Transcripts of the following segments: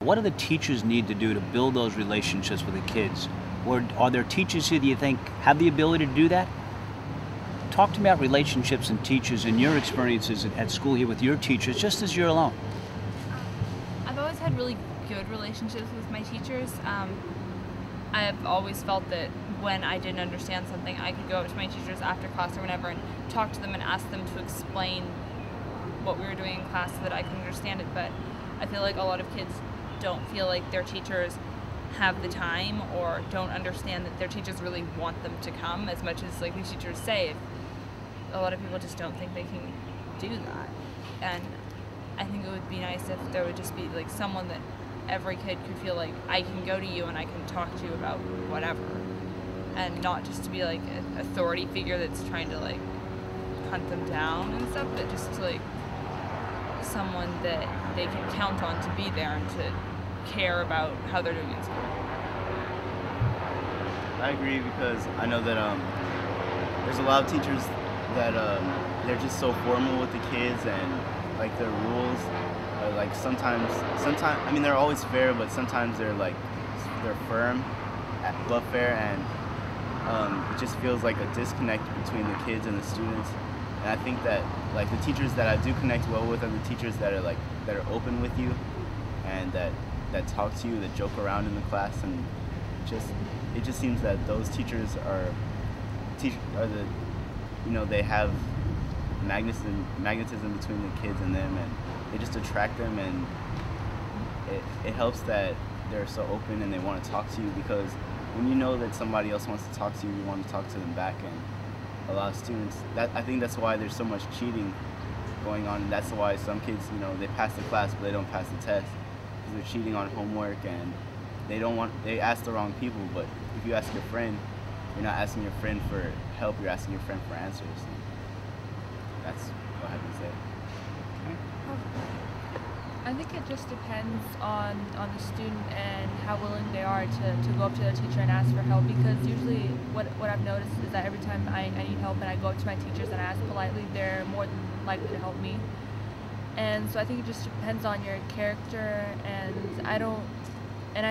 What do the teachers need to do to build those relationships with the kids? Or are there teachers here that you think have the ability to do that? Talk to me about relationships and teachers and your experiences at school here with your teachers, just as you're alone. I've always had really good relationships with my teachers. I've always felt that when I didn't understand something, I could go up to my teachers after class or whenever and talk to them and ask them to explain what we were doing in class so that I could understand it. But I feel like a lot of kids don't feel like their teachers have the time or don't understand that their teachers really want them to come as much as like these teachers say. A lot of people just don't think they can do that. And I think it would be nice if there would just be like someone that every kid could feel like I can go to you and I can talk to you about whatever. And not just to be like an authority figure that's trying to like hunt them down and stuff, but just to like someone that they can count on to be there and to care about how they're doing in school. I agree because I know that there's a lot of teachers that they're just so formal with the kids and like their rules are like sometimes I mean they're always fair, but sometimes they're firm but fair, and it just feels like a disconnect between the kids and the students. And I think that like the teachers that I do connect well with are the teachers that are open with you and that talk to you, that joke around in the class, and it just seems that those teachers are the, you know, they have magnetism between the kids and them, and they just attract them, and it helps that they're so open and they want to talk to you, because when you know that somebody else wants to talk to you, you want to talk to them back. And a lot of students, I think that's why there's so much cheating going on, and that's why some kids, you know, they pass the class but they don't pass the test, because they're cheating on homework and they ask the wrong people. But if you ask your friend, you're not asking your friend for help, you're asking your friend for answers. That's what I have to say. I think it just depends on the student and how willing they are to go up to their teacher and ask for help, because usually what I've noticed is that every time I need help and I go up to my teachers and ask politely, they're more than likely to help me. And so I think it just depends on your character, and I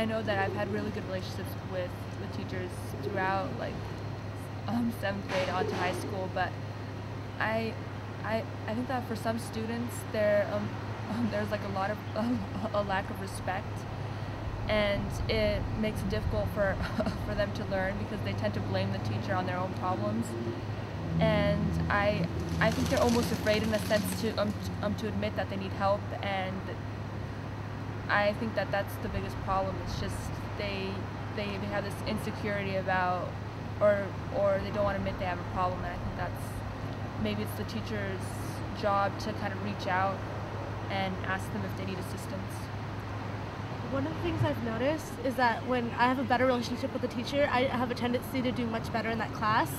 know that I've had really good relationships with teachers throughout like 7th grade on to high school, but I think that for some students there's like a lack of respect, and it makes it difficult for them to learn because they tend to blame the teacher on their own problems. And I think they're almost afraid in a sense to admit that they need help, and I think that that's the biggest problem. It's just they have this insecurity about, or they don't want to admit they have a problem, and I think maybe it's the teacher's job to kind of reach out and ask them if they need assistance. One of the things I've noticed is that when I have a better relationship with the teacher, I have a tendency to do much better in that class.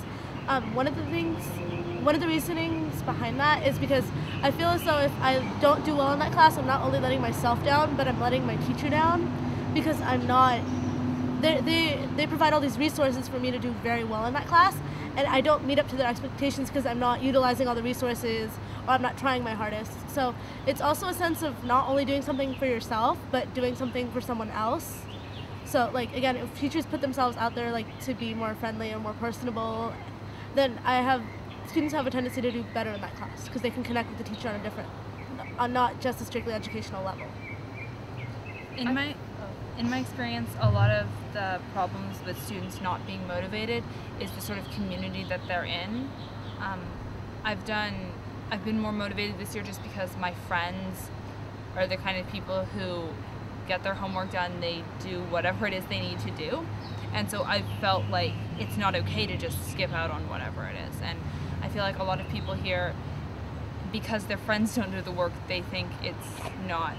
One of the reasonings behind that is because I feel as though if I don't do well in that class, I'm not only letting myself down, but I'm letting my teacher down, because I'm not. They provide all these resources for me to do very well in that class, and I don't meet up to their expectations because I'm not utilizing all the resources, or I'm not trying my hardest. So it's also a sense of not only doing something for yourself, but doing something for someone else. So like again, if teachers put themselves out there like to be more friendly and more personable, then students have a tendency to do better in that class because they can connect with the teacher on not just a strictly educational level. In my experience, a lot of the problems with students not being motivated is the sort of community that they're in. I've been more motivated this year just because my friends are the kind of people who get their homework done, they do whatever it is they need to do. And so I felt like it's not okay to just skip out on whatever it is. And I feel like a lot of people here, because their friends don't do the work, they think it's not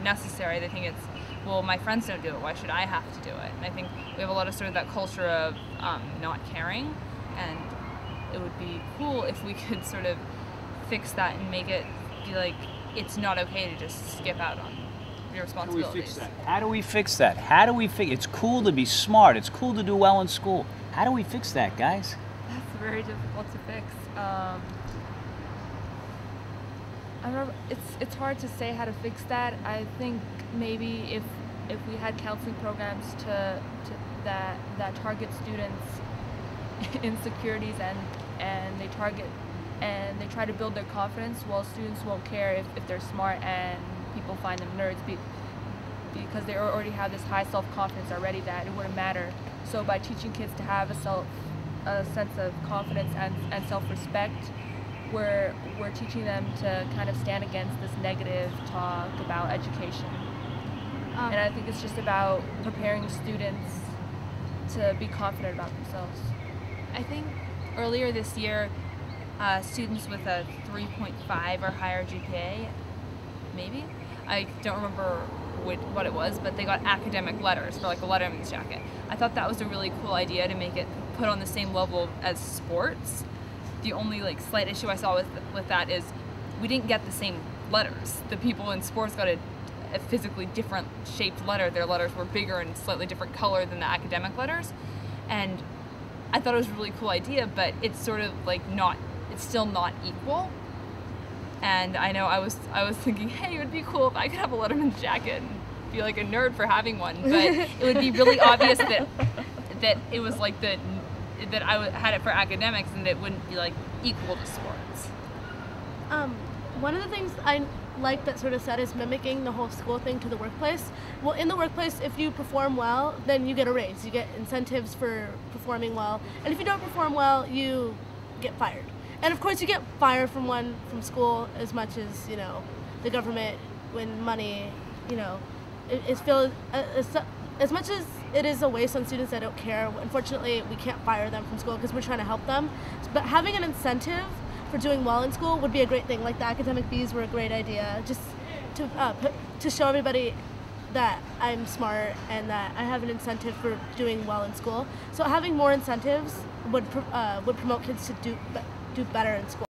necessary. They think it's, well, my friends don't do it, why should I have to do it? And I think we have a lot of sort of that culture of not caring, and it would be cool if we could sort of fix that and make it be like it's not okay to just skip out on your responsibilities. How do we fix that? How do we fix It's cool to be smart. It's cool to do well in school. How do we fix that, guys? That's very difficult to fix. I don't know, it's hard to say how to fix that. I think maybe if we had counseling programs to that target students' insecurities and they try to build their confidence, well, students won't care if they're smart and people find them nerds because they already have this high self-confidence already that it wouldn't matter. So by teaching kids to have a sense of confidence and self-respect, we're teaching them to kind of stand against this negative talk about education. And I think it's just about preparing students to be confident about themselves. I think earlier this year, students with a 3.5 or higher GPA, maybe, I don't remember what it was, but they got academic letters for like a letterman's jacket. I thought that was a really cool idea to make it put on the same level as sports. The only like slight issue I saw with that is we didn't get the same letters. The people in sports got a physically different shaped letter. Their letters were bigger and slightly different color than the academic letters, and I thought it was a really cool idea, but it's sort of like it's still not equal. And I know I was thinking, hey, it would be cool if I could have a letterman's jacket and be like a nerd for having one, but it would be really obvious that it was like that I had it for academics and it wouldn't be like equal to sports. One of the things I like that sort of said is mimicking the whole school thing to the workplace. Well, in the workplace, if you perform well, then you get a raise. You get incentives for performing well. And if you don't perform well, you get fired. And of course, you get fired from school as much as, you know, the government, when money, you know, is filled, as much as it is a waste on students that don't care. Unfortunately, we can't fire them from school because we're trying to help them. But having an incentive for doing well in school would be a great thing. Like the academic Bs were a great idea, just to show everybody that I'm smart and that I have an incentive for doing well in school. So having more incentives would promote kids to do better in school.